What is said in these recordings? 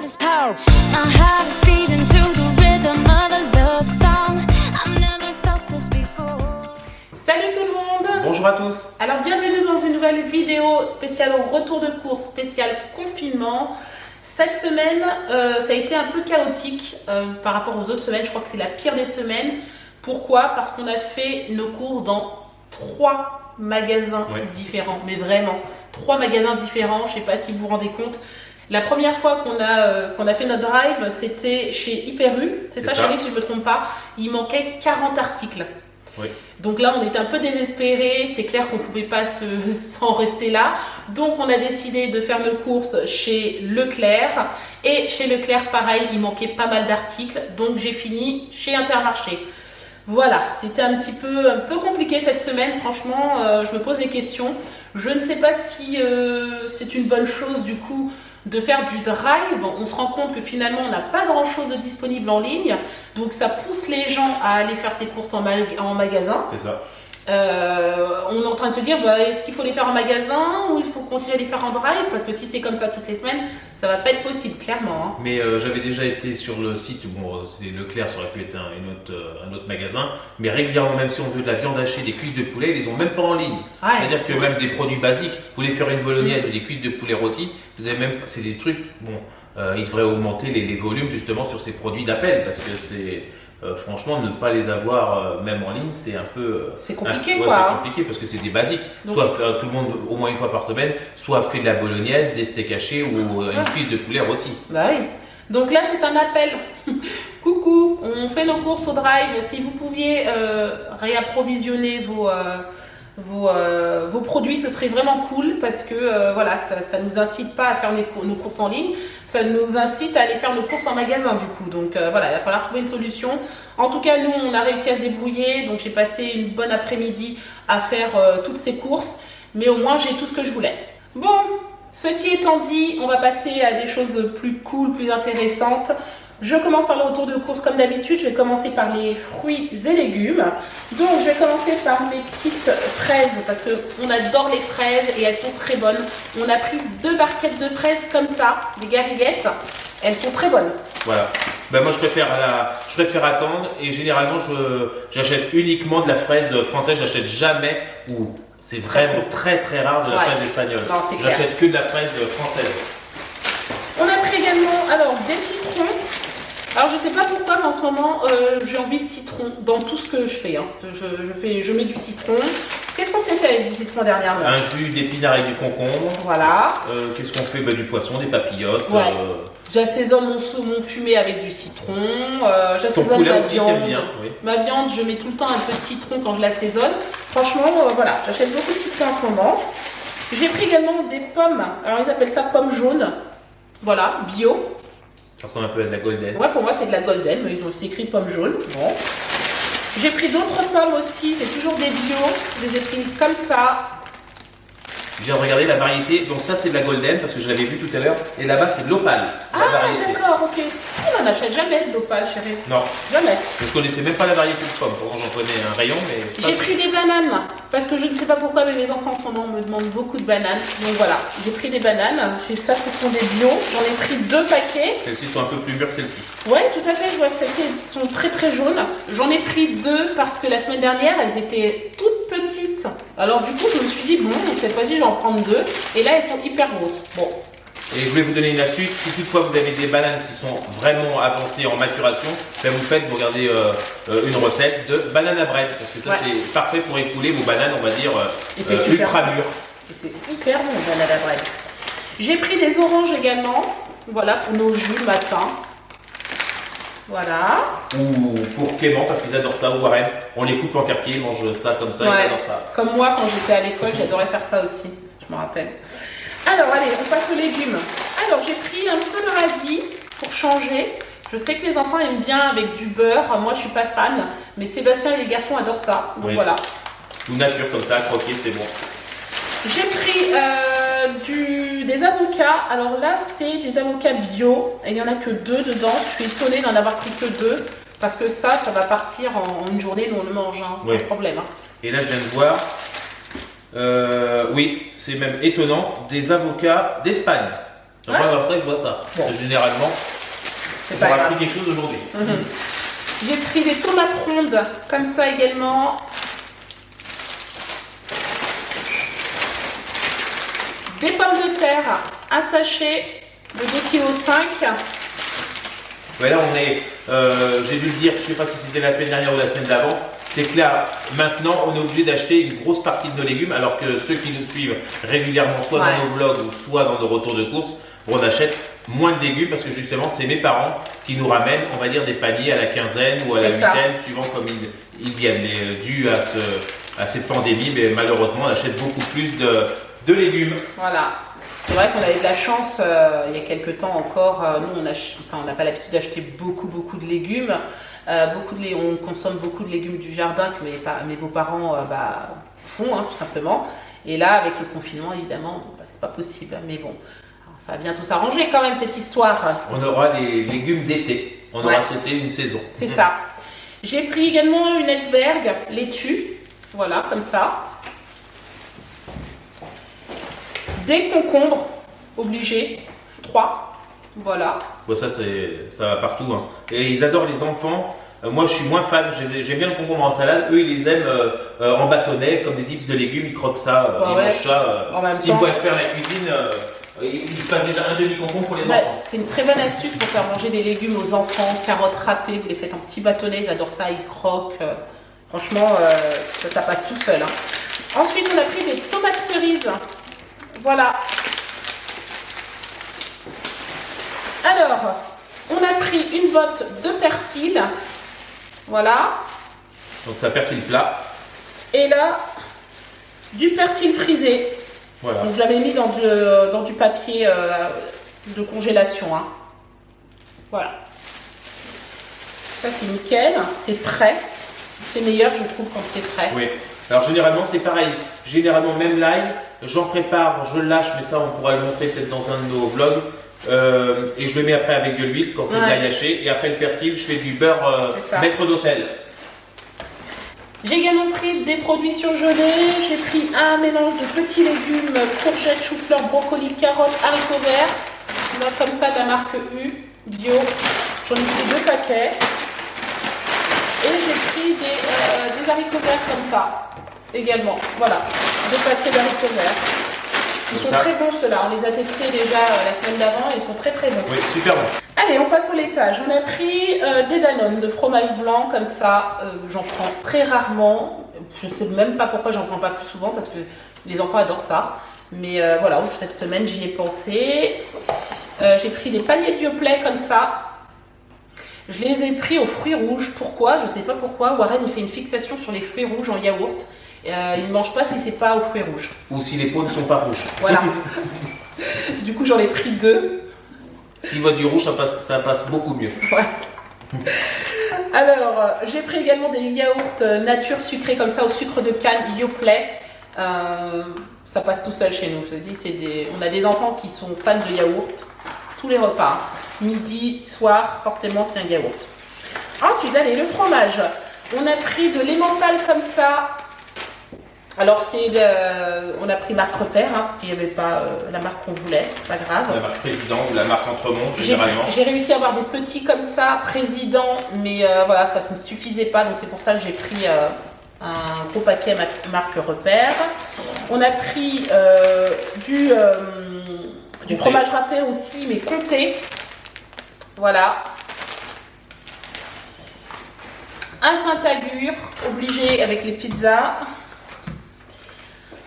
got is power. My heart is beating to the rhythm of a love song. I've never felt this before. Salut tout le monde! Bonjour à tous! Alors bienvenue dans une nouvelle vidéo spéciale retour de course, spéciale confinement. Cette semaine, ça a été un peu chaotique par rapport aux autres semaines. Je crois que c'est la pire des semaines. Pourquoi? Parce qu'on a fait nos courses dans 3 magasins différents. Mais vraiment, 3 magasins différents. Je ne sais pas si vous vous rendez compte. La première fois qu'on a fait notre drive, c'était chez Hyper U. C'est ça, chérie, si je ne me trompe pas. Il manquait 40 articles. Oui. Donc là, on était un peu désespérés. C'est clair qu'on ne pouvait pas s'en rester là. Donc, on a décidé de faire nos courses chez Leclerc. Et chez Leclerc, pareil, il manquait pas mal d'articles. Donc, j'ai fini chez Intermarché. Voilà, c'était un peu compliqué cette semaine. Franchement, je me pose des questions. Je ne sais pas si c'est une bonne chose du coup de faire du drive. On se rend compte que finalement on n'a pas grand chose de disponible en ligne, donc ça pousse les gens à aller faire ses courses en magasin. C'est ça. On est en train de se dire est-ce qu'il faut les faire en magasin ou il faut continuer à les faire en drive, parce que si c'est comme ça toutes les semaines, ça va pas être possible clairement. Hein. Mais j'avais déjà été sur le site, bon c'était Leclerc, ça aurait pu être un autre magasin, mais régulièrement, même si on veut de la viande hachée, des cuisses de poulet, ils les ont même pas en ligne. Ouais, c'est-à-dire que même des produits basiques, vous voulez faire une bolognaise ou des cuisses de poulet rôti, vous avez même, c'est des trucs, ils devraient augmenter les volumes justement sur ces produits d'appel, parce que c'est... franchement, ne pas les avoir même en ligne, c'est un peu... c'est compliqué quoi. C'est compliqué parce que c'est des basiques. Donc, soit faire tout le monde au moins une fois par semaine, soit fait de la bolognaise, des steaks hachés ou une cuisse de poulet rôti. Bah oui. Donc là, c'est un appel. Coucou, on fait nos courses au drive. Si vous pouviez réapprovisionner vos produits, ce serait vraiment cool, parce que voilà, ça nous incite pas à faire nos courses en ligne, ça nous incite à aller faire nos courses en magasin du coup. Donc voilà, il va falloir trouver une solution. En tout cas, nous on a réussi à se débrouiller, donc j'ai passé une bonne après-midi à faire toutes ces courses, mais au moins j'ai tout ce que je voulais. Bon, ceci étant dit, on va passer à des choses plus cool, plus intéressantes. Je commence par le retour de course comme d'habitude. Je vais commencer par les fruits et légumes. Donc je vais commencer par mes petites fraises, parce qu'on adore les fraises et elles sont très bonnes. On a pris 2 barquettes de fraises comme ça, des gariguettes. Elles sont très bonnes. Voilà. Ben moi je préfère attendre, et généralement j'achète uniquement de la fraise française. J'achète jamais, ou c'est vraiment très très rare, de la fraise espagnole. J'achète que de la fraise française. On a pris également alors des citrons. Alors je sais pas pourquoi, mais en ce moment j'ai envie de citron dans tout ce que je fais. Hein. Je mets du citron. Qu'est-ce qu'on s'est fait avec du citron dernièrement? Un jus d'épinards avec du concombre. Voilà. Qu'est-ce qu'on fait? Du poisson, des papillotes. Ouais. J'assaisonne mon saumon fumé avec du citron. J'assaisonne ma viande. Bien, oui. Ma viande, je mets tout le temps un peu de citron quand je l'assaisonne. Franchement, voilà, j'achète beaucoup de citron en ce moment. J'ai pris également des pommes. Alors ils appellent ça pommes jaunes. Voilà, bio. Ça ressemble un peu à de la golden. Ouais, pour moi c'est de la golden, mais ils ont aussi écrit pommes jaunes. Bon. J'ai pris d'autres pommes aussi, c'est toujours des bio, des épices comme ça. Je viens de regarder la variété, donc ça c'est de la golden parce que je l'avais vu tout à l'heure, et là-bas c'est de l'opale. Ah d'accord, ok. On n'achète jamais de l'opale, chérie. Non. Jamais. Je connaissais même pas la variété de pommes, pourtant j'en connais un rayon, mais... J'ai pris des bananes, parce que je ne sais pas pourquoi, mais mes enfants en ce moment me demandent beaucoup de bananes. Donc voilà, j'ai pris des bananes. Ça, ce sont des bio. J'en ai pris 2 paquets. Celles-ci sont un peu plus mûres que celles-ci. Ouais, tout à fait. Je vois que celles-ci sont très très jaunes. J'en ai pris 2 parce que la semaine dernière, elles étaient toutes petites. Alors du coup, je me suis dit, bon, cette fois-ci, je vais en prendre 2. Et là, elles sont hyper grosses. Bon. Et je voulais vous donner une astuce. Si toutefois vous avez des bananes qui sont vraiment avancées en maturation, ben vous regardez une recette de banane à bread, parce que ça c'est parfait pour écouler vos bananes, on va dire ultra mûres. C'est hyper bon, banane à bread. J'ai pris des oranges également, voilà, pour nos jus le matin. Voilà. Ou pour Clément, parce qu'ils adorent ça, ou Warren. On les coupe en quartier, ils mangent ça comme ça, ils adorent ça. Comme moi, quand j'étais à l'école, j'adorais faire ça aussi, je me rappelle. Alors, allez, on passe aux légumes. Alors, j'ai pris un peu de radis pour changer. Je sais que les enfants aiment bien avec du beurre. Moi, je suis pas fan, mais Sébastien et les garçons adorent ça. Donc voilà. Ou nature comme ça, croquer, c'est bon. J'ai pris des avocats. Alors là, c'est des avocats bio. Et il n'y en a que 2 dedans. Je suis étonnée d'en avoir pris que 2. Parce que ça va partir en une journée. Nous, on le mange, hein, sans problème. Hein. Et là, je viens de voir. Oui, c'est même étonnant. Des avocats d'Espagne. Donc moi, comme ça, je vois ça. Bon. Parce que généralement, C'est pas j'aurais grave. appris quelque chose aujourd'hui. J'ai pris des tomates rondes, comme ça également. Des pommes de terre, un sachet de 2,5 kg. Ouais, là, on est, j'ai dû le dire, je sais pas si c'était la semaine dernière ou la semaine d'avant, c'est que là, maintenant, on est obligé d'acheter une grosse partie de nos légumes, alors que ceux qui nous suivent régulièrement, soit Ouais. dans nos vlogs ou soit dans nos retours de course, on achète moins de légumes parce que justement, c'est mes parents qui nous ramènent, on va dire, des paniers à la quinzaine ou à la C'est ça. huitaine, suivant comme ils viennent. Et, dû à cette pandémie, mais malheureusement, on achète beaucoup plus de légumes. Voilà. C'est vrai qu'on avait de la chance il y a quelques temps encore. Nous, on n'a pas l'habitude d'acheter beaucoup de légumes. On consomme beaucoup de légumes du jardin que mes beaux-parents font, hein, tout simplement. Et là, avec le confinement, évidemment, c'est pas possible. Mais bon, alors, ça va bientôt s'arranger quand même, cette histoire. On aura des légumes d'été. On Ouais. aura sauté une saison. C'est ça. J'ai pris également une iceberg laitue. Voilà, comme ça. Des concombres, obligés. 3. Voilà. Bon, ça va partout. Hein. Et ils adorent les enfants. Moi, je suis moins fan. J'aime bien le concombre en salade. Eux, ils les aiment en bâtonnet, comme des dips de légumes. Ils croquent ça. Bah ils ouais. mangent ça. En même S'ils temps- pouvaient faire la cuisine, ils se passent déjà un demi-concombre pour les Ouais, enfants. c'est une très bonne astuce pour faire manger des légumes aux enfants. Carottes râpées, vous les faites en petits bâtonnets, ils adorent ça, ils croquent. Franchement, ça passe tout seul. Hein. Ensuite, on a pris des tomates cerises. Voilà. Alors, on a pris une botte de persil. Voilà. Donc, ça persil plat. Et là, du persil frisé. Voilà. Donc, je l'avais mis dans du papier de congélation. Hein. Voilà. Ça, c'est nickel. C'est frais. C'est meilleur, je trouve, quand c'est frais. Oui. Alors, généralement, c'est pareil. Généralement, même l'ail, j'en prépare, je le lâche, mais ça, on pourra le montrer peut-être dans un de nos vlogs. Et je le mets après avec de l'huile quand c'est de Ouais. l'ail haché. Et après le persil, je fais du beurre C'est ça. maître d'hôtel. J'ai également pris des produits surgelés. J'ai pris un mélange de petits légumes, courgettes, choux-fleurs, brocolis, carottes, haricots verts. Là, comme ça, de la marque U, bio. J'en ai pris 2 paquets. Et j'ai pris des haricots verts comme ça, également. Voilà, 2 paquets d'haricots verts. Ils sont Ça. très bons ceux-là. On les a testés déjà la semaine d'avant. Ils sont très bons. Oui, super bon. Allez, on passe au laitage. On a pris des Danone de fromage blanc comme ça. J'en prends très rarement. Je ne sais même pas pourquoi j'en prends pas plus souvent parce que les enfants adorent ça. Mais voilà, cette semaine j'y ai pensé. J'ai pris des paniers de Yoplait comme ça. Je les ai pris aux fruits rouges. Pourquoi? Je ne sais pas pourquoi. Warren il fait une fixation sur les fruits rouges en yaourt. Il ne mange pas si c'est pas aux fruits rouges. Ou si les peaux ne sont pas rouges. Voilà. Du coup j'en ai pris 2. S'il voit du rouge, ça passe beaucoup mieux. Ouais. Alors, j'ai pris également des yaourts nature sucrés comme ça au sucre de canne Yoplait. Ça passe tout seul chez nous. Je te dis, on a des enfants qui sont fans de yaourt. Tous les repas, midi, soir, forcément c'est un yaourt. Ensuite, allez, le fromage. On a pris de l'emmental comme ça. Alors, on a pris marque repère, hein, parce qu'il n'y avait pas la marque qu'on voulait, c'est pas grave. La marque président ou la marque Entremont, J'ai généralement. j'ai réussi à avoir des petits comme ça, président, mais voilà, ça ne me suffisait pas, donc c'est pour ça que j'ai pris un gros paquet marque repère. On a pris du Comté. fromage râpé aussi, mais comté. Voilà. Un Saint-Agur, obligé avec les pizzas.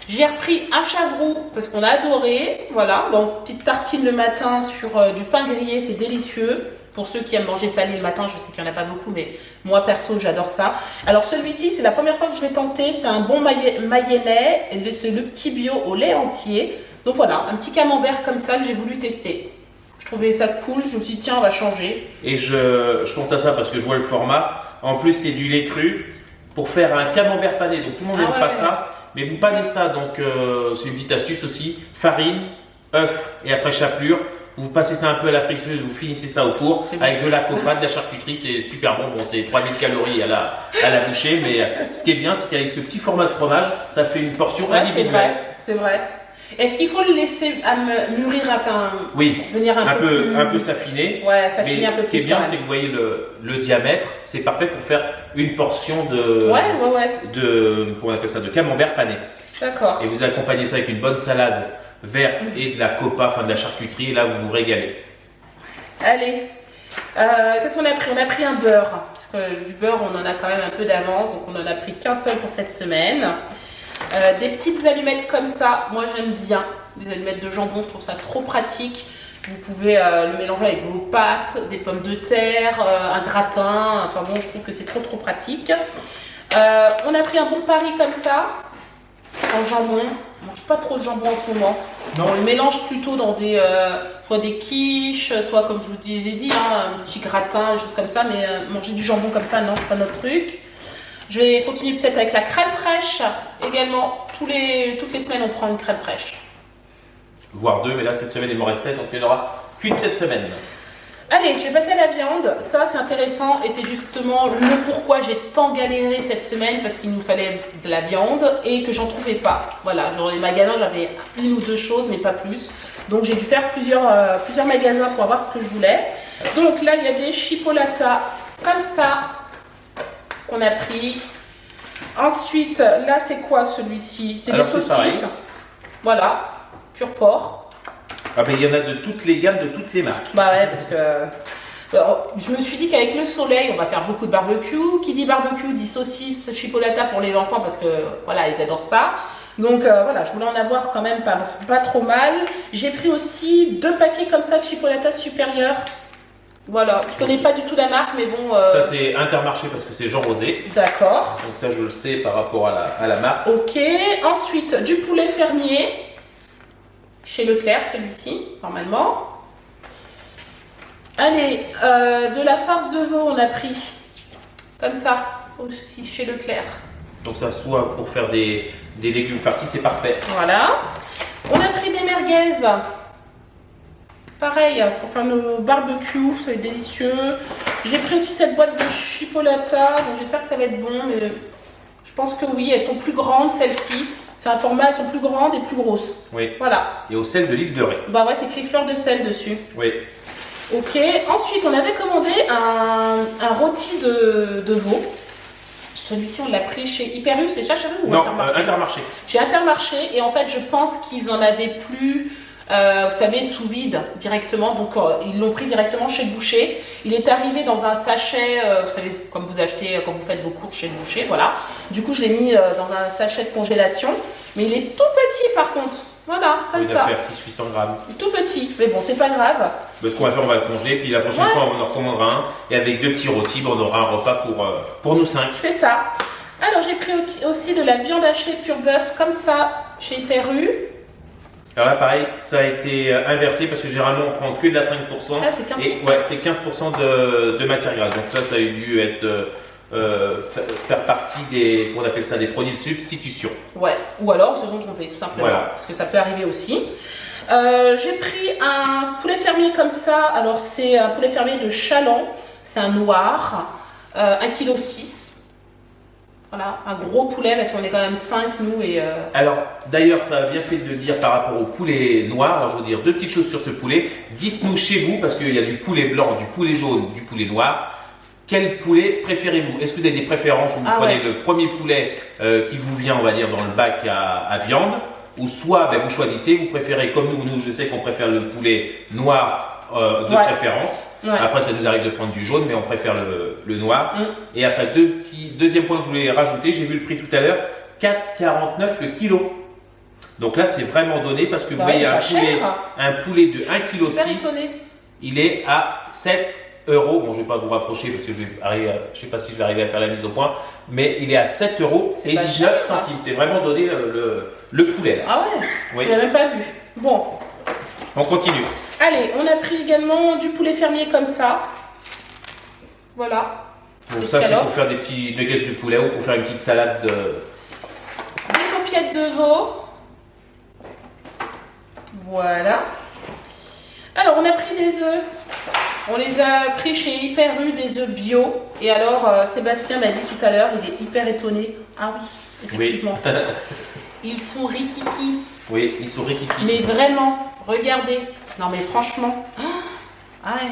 J'ai repris un chavroux parce qu'on a adoré. Voilà, donc petite tartine le matin sur du pain grillé, c'est délicieux. Pour ceux qui aiment manger salé le matin, je sais qu'il n'y en a pas beaucoup, mais moi perso, j'adore ça. Alors celui-ci, c'est la première fois que je vais tenter. C'est un bon mayennais, et c'est le petit bio au lait entier. Donc voilà, un petit camembert comme ça que j'ai voulu tester. Je trouvais ça cool, je me suis dit tiens, on va changer. Et je pense à ça parce que je vois le format. En plus, c'est du lait cru pour faire un camembert pané. Donc tout le monde n'aime Ah ouais, pas ouais. ça. Mais vous panez ça, donc c'est une petite astuce aussi. Farine, œuf et après chapelure. Vous passez ça un peu à la friteuse, vous finissez ça au four C'est bon. avec de la copa, de la charcuterie, c'est super bon. Bon, c'est 3000 calories à la bouchée, mais ce qui est bien, c'est qu'avec ce petit format de fromage, ça fait une portion Ouais, c'est individuelle. vrai, c'est vrai. Est-ce qu'il faut le laisser mûrir, enfin, Oui, venir un peu plus... un peu s'affiner. Ouais, s'affiner Mais un peu ce qui est plus, bien, quand même. c'est que vous voyez le diamètre, c'est parfait pour faire une portion de, Ouais. comment on appelle ça, de camembert pané. D'accord. Et vous accompagnez ça avec une bonne salade verte et de la copa, enfin de la charcuterie, et là vous vous régalez. Allez. Qu'est-ce qu'on a pris? On a pris un beurre. Parce que du beurre, on en a quand même un peu d'avance. Donc, on n'en a pris qu'un seul pour cette semaine. Des petites allumettes comme ça. Moi, j'aime bien. Des allumettes de jambon, je trouve ça trop pratique. Vous pouvez le mélanger avec vos pâtes, des pommes de terre, un gratin. Enfin bon, je trouve que c'est trop pratique. On a pris un bon Paris comme ça. En jambon. On mange pas trop de jambon en ce moment. Non. On le mélange plutôt dans des soit des quiches, soit comme je vous ai dit, un petit gratin, des choses comme ça. Mais manger du jambon comme ça, non, c'est pas notre truc. Je vais continuer peut-être avec la crème fraîche. Également, toutes les semaines, on prend une crème fraîche. Voire 2, mais là cette semaine il m'en restait, donc il n'y en aura qu'une cette semaine. Allez, je vais passer à la viande. Ça, c'est intéressant et c'est justement le pourquoi j'ai tant galéré cette semaine parce qu'il nous fallait de la viande et que j'en trouvais pas. Voilà, dans les magasins, j'avais une ou deux choses, mais pas plus. Donc, j'ai dû faire plusieurs magasins pour avoir ce que je voulais. Donc là, il y a des chipolatas comme ça qu'on a pris. Ensuite, là, c'est quoi celui-ci? C'est des Alors, c'est pareil. saucisses. Voilà, pur porc. Ah ben il y en a de toutes les gammes, de toutes les marques. Bah ouais, parce que je me suis dit qu'avec le soleil, on va faire beaucoup de barbecue. Qui dit barbecue dit saucisse, chipolata pour les enfants parce que voilà, ils adorent ça. Donc voilà, je voulais en avoir quand même pas trop mal. J'ai pris aussi 2 paquets comme ça de chipolata supérieur. Voilà, je connais pas du tout la marque, mais bon. Ça c'est Intermarché parce que c'est Jean Rosé. D'accord. Donc ça je le sais par rapport à la marque. Ok, ensuite du poulet fermier. Chez Leclerc, celui-ci, normalement. Allez, de la farce de veau, on a pris. Comme ça, aussi chez Leclerc. Donc ça soit pour faire des légumes farcis, c'est parfait. Voilà. On a pris des merguez. Pareil, pour faire nos barbecues, ça va être délicieux. J'ai pris aussi cette boîte de chipolata, donc j'espère que ça va être bon, mais je pense que oui, elles sont plus grandes, celles-ci. C'est un format, elles sont plus grandes et plus grosses. Oui. Voilà. Et au sel de l'île de Ré. Bah ouais, c'est écrit fleur de sel dessus. Oui. Ok, ensuite on avait commandé un rôti de veau. Celui-ci on l'a pris chez Hyper U, c'est ça chez vous ou Non, Intermarché? Intermarché. Chez Intermarché, et en fait je pense qu'ils en avaient plus, vous savez, sous vide directement, donc ils l'ont pris directement chez le boucher. Il est arrivé dans un sachet, vous savez, comme vous achetez quand vous faites vos courses chez le boucher, voilà. Du coup je l'ai mis dans un sachet de congélation, mais il est tout petit par contre. Voilà, comme Il ça. va faire 600-800 grammes. Tout petit, mais bon, c'est pas grave. Mais ce qu'on va faire, on va le congeler, puis la prochaine fois, on en recommandera un. Et avec 2 petits rôtis, on aura un repas pour nous 5. C'est ça. Alors, j'ai pris aussi de la viande hachée pur bœuf, comme ça, chez Hyper U. Alors là, pareil, ça a été inversé parce que généralement, on prend que de la 5%. Ah, c'est 15%. Et ouais, c'est 15% de matière grasse. Donc ça a dû être faire partie des, on appelle ça, des produits de substitution. Ouais, ou alors ils se sont trompés, tout simplement. Voilà. Parce que ça peut arriver aussi. J'ai pris un poulet fermier comme ça. Alors, c'est un poulet fermier de Chaland. C'est un noir. 1,6 kg. Voilà, un gros poulet parce qu'on est quand même 5 nous et Alors, d'ailleurs, tu as bien fait de dire par rapport au poulet noir, alors, je veux dire 2 petites choses sur ce poulet. Dites-nous chez vous, parce qu'il y a du poulet blanc, du poulet jaune, du poulet noir. Quel poulet préférez-vous? Est-ce que vous avez des préférences où vous prenez le premier poulet qui vous vient, on va dire, dans le bac à viande, ou soit vous choisissez, vous préférez comme nous, je sais qu'on préfère le poulet noir de préférence. Ouais. Après, ça nous arrive de prendre du jaune, mais on préfère le noir. Et après, deuxième point que je voulais rajouter, j'ai vu le prix tout à l'heure, 4,49 le kilo. Donc là, c'est vraiment donné parce que vous voyez un poulet de 1,6 kg, il est à 7 euros. Bon, je ne vais pas vous rapprocher parce que je ne sais pas si je vais arriver à faire la mise au point, mais il est à 7 euros et 19 centimes. C'est vraiment donné le poulet. Là. Ah ouais, Oui. on n'a même pas vu. Bon, On continue. allez, on a pris également du poulet fermier comme ça. Voilà. Donc Des ça, c'est scallops. pour faire des petits nuggets de poulet ou pour faire une petite salade de... Des copiettes de veau. Voilà. Alors, on a pris des œufs. On les a pris chez Hyper U, des œufs bio. Et alors, Sébastien m'a dit tout à l'heure, il est hyper étonné. Ah oui, effectivement. Ils sont rikiki. Oui, ils sont rikiki. Mais vraiment, regardez. Non mais franchement. Ah ouais.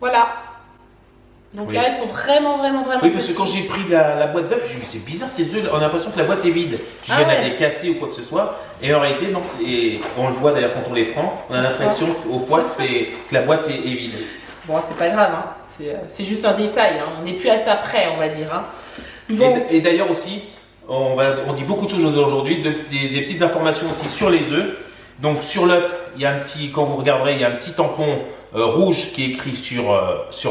Voilà. Donc Oui. là, elles sont vraiment Oui, parce que petites. quand j'ai pris la boîte d'œufs, j'ai dit c'est bizarre ces œufs, on a l'impression que la boîte est vide. J'ai dit Ah ouais. elle est cassée ou quoi que ce soit. Et en réalité, non, on le voit d'ailleurs quand on les prend, on a l'impression au poids que la boîte est vide. Bon, c'est pas grave, hein. C'est juste un détail, hein. On n'est plus à ça près, on va dire. Hein. Bon. Et d'ailleurs aussi, on dit beaucoup de choses aujourd'hui, des petites informations aussi sur les œufs. Donc sur l'œuf, il y a un petit, quand vous regarderez, il y a un petit tampon rouge qui est écrit sur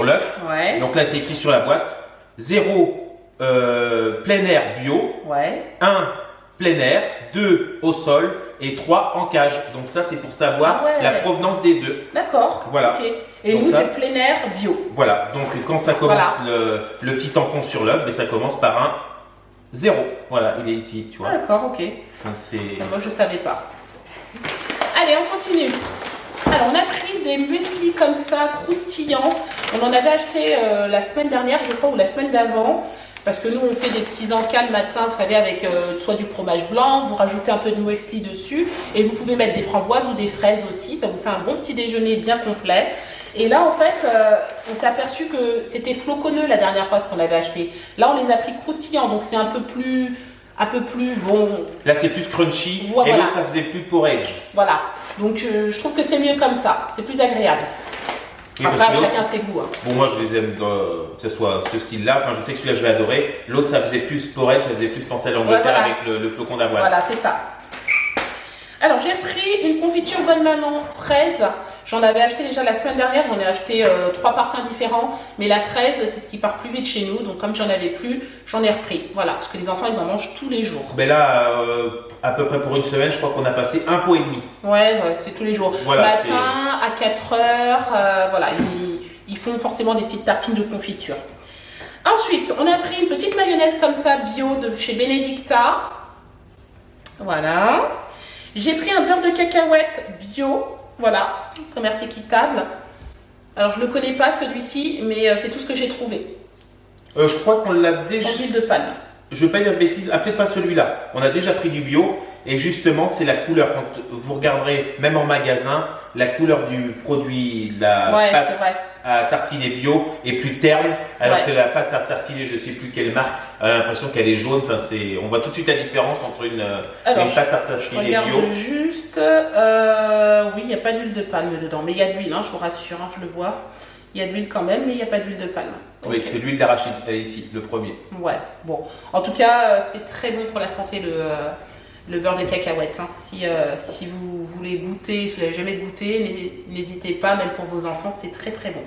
l'œuf. Ouais. Donc là, c'est écrit sur la boîte. 0 plein air bio, Ouais. 1 plein air, 2 au sol et 3 en cage. Donc ça, c'est pour savoir Ah ouais. la provenance des œufs. D'accord. Voilà. Ok. Et Donc nous, ça- c'est plein air bio. Voilà, donc quand ça commence Voilà. le petit tampon sur l'œuf, ça commence par un 0. Voilà, il est ici, tu vois. Ah, d'accord, ok. Donc c'est... Moi, je savais pas. Allez, on continue. Alors, on a pris des muesli comme ça, croustillants. On en avait acheté la semaine dernière, je crois, ou la semaine d'avant. Parce que nous, on fait des petits encas le matin, vous savez, avec soit du fromage blanc, vous rajoutez un peu de muesli dessus. Et vous pouvez mettre des framboises ou des fraises aussi. Ça vous fait un bon petit déjeuner bien complet. Et là, en fait, on s'est aperçu que c'était floconneux la dernière fois ce qu'on avait acheté. Là, on les a pris croustillants, donc c'est un peu plus bon. Là, c'est plus crunchy Voilà. et l'autre, ça faisait plus porridge. Voilà. Donc, je trouve que c'est mieux comme ça. C'est plus agréable. Oui, parce Après, que l'autre, chacun ses goûts. Hein. bon, moi, je les aime que ce soit ce style-là. Enfin, je sais que celui-là, je l'ai adoré. L'autre, ça faisait plus porridge, ça faisait plus penser à l'Angleterre Ouais, voilà. avec le flocon d'avoine. Voilà, c'est ça. Alors, j'ai pris une confiture Bonne Maman fraise. J'en avais acheté déjà la semaine dernière. J'en ai acheté 3 parfums différents. Mais la fraise, c'est ce qui part plus vite chez nous. Donc, comme j'en avais plus, j'en ai repris. Voilà, parce que les enfants, ils en mangent tous les jours. Mais là, à peu près pour une semaine, je crois qu'on a passé 1,5 pot. Ouais, c'est tous les jours. Voilà, Matin, à 4 heures. Voilà, ils font forcément des petites tartines de confiture. Ensuite, on a pris une petite mayonnaise comme ça, bio, de chez Benedicta. Voilà. J'ai pris un beurre de cacahuète bio. Voilà, commerce équitable. Alors, je ne le connais pas celui-ci, mais c'est tout ce que j'ai trouvé. Je crois qu'on l'a déjà... Sans huile de palme. Je ne veux pas dire de bêtises, peut-être pas celui-là. On a déjà pris du bio et justement, c'est la couleur. Quand vous regarderez, même en magasin, la couleur du produit, la Ouais, c'est pâte vrai. à tartiner bio est plus terne, alors Ouais. que la pâte à tartiner, je ne sais plus quelle marque, a l'impression qu'elle est jaune. Enfin, on voit tout de suite la différence entre une pâte à Je tartiner regarde bio. juste. Oui, il n'y a pas d'huile de palme dedans, mais il y a de l'huile, hein, je vous rassure, hein, je le vois. Il y a de l'huile quand même, mais il n'y a pas d'huile de palme. Oui, Ok. c'est l'huile d'arachide, elle est ici, le premier. Ouais, bon. En tout cas, c'est très bon pour la santé le beurre de cacahuète. Hein. Si vous voulez goûter, si vous n'avez jamais goûté, n'hésitez pas, même pour vos enfants, c'est très très bon.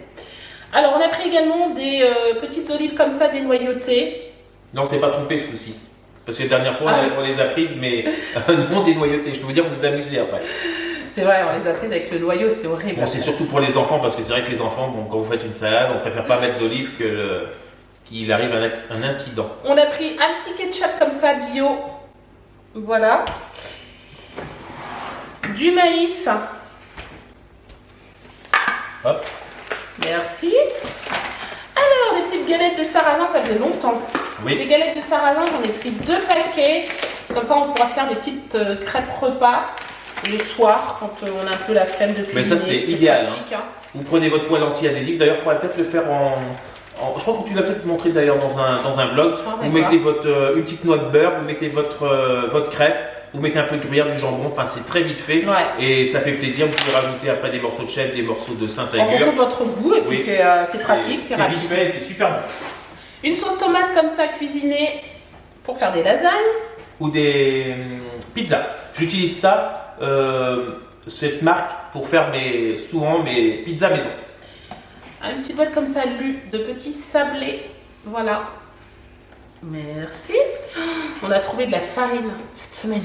Alors, on a pris également des petites olives comme ça, dénoyautées. Non, c'est pas trompé ce coup-ci. Parce que la dernière fois, Ah. on les a prises, mais non dénoyautées. Je peux vous dire, vous vous amusez après. C'est vrai, on les a prises avec le noyau, c'est horrible. Bon, c'est surtout pour les enfants, parce que c'est vrai que les enfants, bon, quand vous faites une salade, on préfère pas mettre d'olive qu'il arrive un incident. On a pris un petit ketchup comme ça, bio. Voilà. Du maïs. Hop. Merci. Alors, des petites galettes de sarrasin, ça faisait longtemps. Des Oui. galettes de sarrasin, j'en ai pris 2 paquets. Comme ça, on pourra se faire des petites crêpes repas le soir, quand on a un peu la flemme de cuisiner. Mais ça, c'est idéal, pratique, hein. Vous prenez votre poêle anti-adhésif. D'ailleurs, il faudrait peut-être le faire je crois que tu l'as peut-être montré d'ailleurs dans un vlog. Je m'en Vous rappelle mettez une petite noix de beurre, vous mettez votre crêpe, vous mettez un peu de gruyère, du jambon. Enfin, c'est très vite fait. Ouais. Et ça fait plaisir. Vous pouvez rajouter après des morceaux de chèvre, des morceaux de En Saint-Agur. fonction de votre goût, et puis Oui. c'est pratique, c'est rapide. vite fait, c'est super bon. Une sauce tomate comme ça, cuisinée pour faire des lasagnes. Ou des pizzas. J'utilise ça, cette marque, pour faire souvent mes pizzas maison. Une petite boîte comme ça, lue de petits sablés. Voilà. Merci. On a trouvé de la farine cette semaine.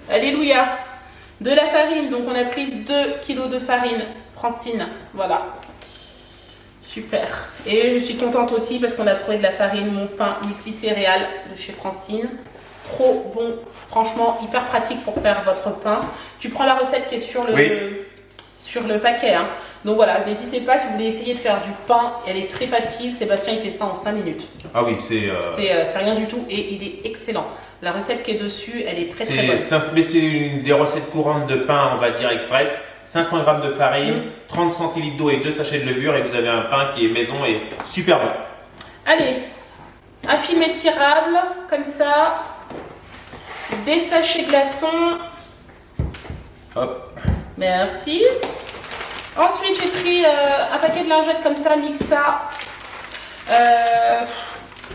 Alléluia. De la farine. Donc on a pris 2 kilos de farine. Francine. Voilà. Super. Et je suis contente aussi parce qu'on a trouvé de la farine Mon Pain multicéréales de chez Francine. Trop bon. Franchement, hyper pratique pour faire votre pain. Tu prends la recette qui est sur le paquet. Hein. Donc voilà, n'hésitez pas si vous voulez essayer de faire du pain, elle est très facile. Sébastien il fait ça en 5 minutes. Ah oui, c'est rien du tout et il est excellent. La recette qui est dessus, elle est très très bonne. mais c'est une des recettes courantes de pain, on va dire express. 500 g de farine, 30 centilitres d'eau et 2 sachets de levure et vous avez un pain qui est maison et super bon. Allez, un film étirable comme ça, des sachets glaçons. Hop. Merci. Ensuite, j'ai pris un paquet de lingettes comme ça, Nixa.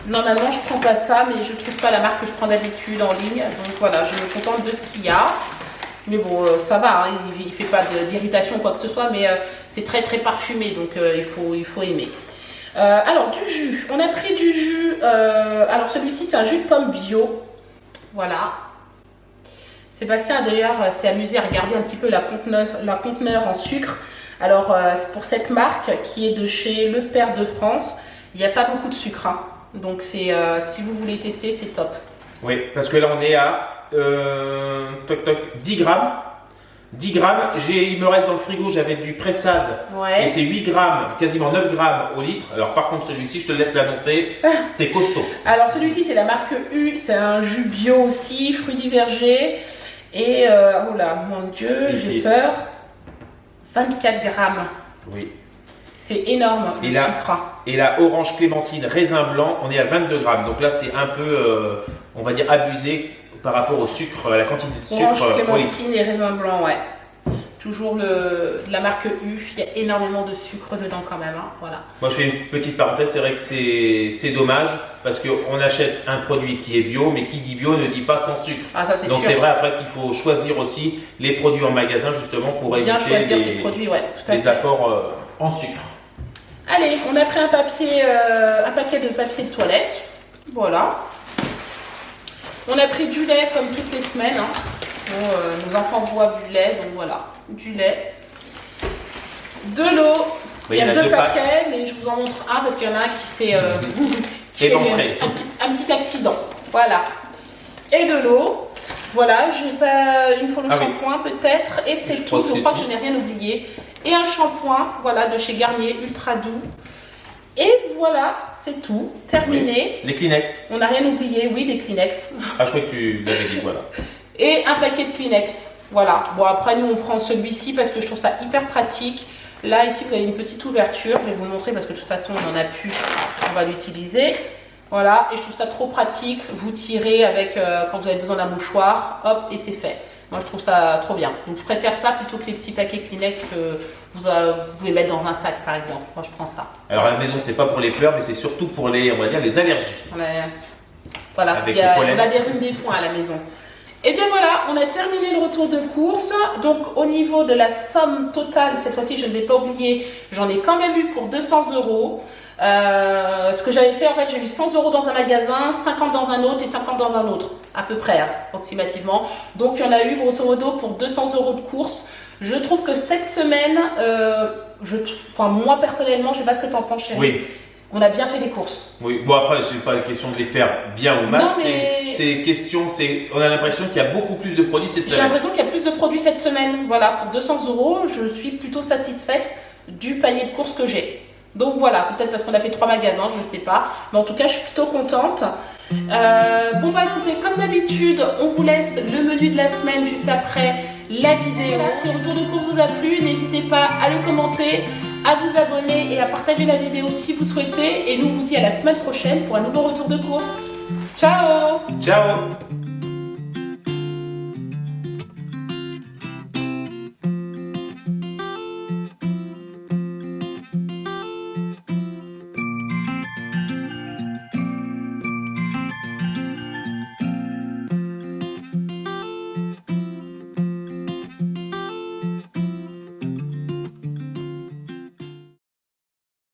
Normalement, je prends pas ça, mais je trouve pas la marque que je prends d'habitude en ligne. Donc voilà, je me contente de ce qu'il y a. Mais bon, ça va, hein, il fait pas d'irritation ou quoi que ce soit, mais c'est très très parfumé, donc il faut aimer. Alors, du jus. On a pris du jus. Alors, celui-ci, c'est un jus de pomme bio. Voilà. Sébastien, d'ailleurs, s'est amusé à regarder un petit peu la conteneur en sucre. Alors, pour cette marque qui est de chez Le Père de France, il n'y a pas beaucoup de sucre. Hein. Donc, si vous voulez tester, c'est top. Oui, parce que là, on est à 10 grammes. 10 grammes, il me reste dans le frigo, j'avais du pressade Ouais. et c'est 8 grammes, quasiment 9 grammes au litre. Alors par contre celui-ci, je te laisse l'annoncer, c'est costaud. Alors celui-ci c'est la marque U, c'est un jus bio aussi, fruits du verger. Et oh là, mon Dieu, Ici. j'ai peur. 24 grammes. Oui. C'est énorme le sucre. Et la orange clémentine raisin blanc, on est à 22 grammes. Donc là c'est un peu, on va dire, abusé par rapport au sucre, à la quantité de sucre. Orange clémentine et raisin blanc, ouais. Toujours de la marque U, il y a énormément de sucre dedans quand même. Hein. Voilà. Moi je fais une petite parenthèse, c'est vrai que c'est dommage parce qu'on achète un produit qui est bio, mais qui dit bio ne dit pas sans sucre. Ah, ça c'est sûr. Donc c'est vrai après qu'il faut choisir aussi les produits en magasin justement pour Bien éviter choisir ces produits, ouais, tout à les fait. apports en sucre. Allez, on a pris un paquet de papier de toilette. Voilà. On a pris du lait comme toutes les semaines. Hein. Bon, nos enfants boivent du lait, donc voilà, du lait. De l'eau. Oui, il y a 2 2 paquets, mais je vous en montre un parce qu'il y en a un qui s'est qui a eu Éventré. un petit accident. Voilà. Et de l'eau. Voilà, j'ai pas. Il me faut le Ah oui. shampoing peut-être. Et c'est crois tout. que Je c'est crois que tout. je n'ai rien oublié. Et un shampoing, voilà, de chez Garnier, ultra doux. Et voilà, c'est tout. Terminé. Les Kleenex. On n'a rien oublié, oui, des Kleenex. Ah je crois que tu l'avais dit, voilà. Et un paquet de Kleenex. Voilà. Bon, après, nous, on prend celui-ci parce que je trouve ça hyper pratique. Là, ici, vous avez une petite ouverture. Je vais vous le montrer parce que de toute façon, on n'en a plus. On va l'utiliser. Voilà. Et je trouve ça trop pratique. Vous tirez avec, quand vous avez besoin d'un mouchoir, hop, et c'est fait. Moi, je trouve ça trop bien. Donc, je préfère ça plutôt que les petits paquets Kleenex que vous pouvez mettre dans un sac, par exemple. Moi, je prends ça. Alors à la maison, c'est pas pour les pleurs, mais c'est surtout pour les, on va dire, les allergies. Voilà, Avec on a le des rhumes des foins à la maison. Et bien voilà, on a terminé le retour de course. Donc au niveau de la somme totale, cette fois-ci je ne vais pas oublier, j'en ai quand même eu pour 200 €. Ce que j'avais fait, en fait, j'ai eu 100 € dans un magasin, 50 dans un autre et 50 dans un autre, à peu près, hein, approximativement. Donc il y en a eu grosso modo pour 200 € de course. Je trouve que cette semaine, moi personnellement, je sais pas ce que tu en penses, chérie. Oui. On a bien fait les courses. Oui, bon après, c'est pas la question de les faire bien ou mal, Non, mais- c'est question, on a l'impression qu'il y a beaucoup plus de produits cette J'ai semaine. l'impression qu'il y a plus de produits cette semaine. Voilà, pour 200 €, je suis plutôt satisfaite du panier de courses que j'ai. Donc voilà, c'est peut-être parce qu'on a fait 3 magasins, je ne sais pas. Mais en tout cas, je suis plutôt contente. Bon bah écoutez, comme d'habitude, on vous laisse le menu de la semaine juste après la vidéo. Voilà, si le retour de course vous a plu, n'hésitez pas à le commenter, à vous abonner et à partager la vidéo si vous souhaitez. Et nous, on vous dit à la semaine prochaine pour un nouveau retour de course. Ciao! Ciao!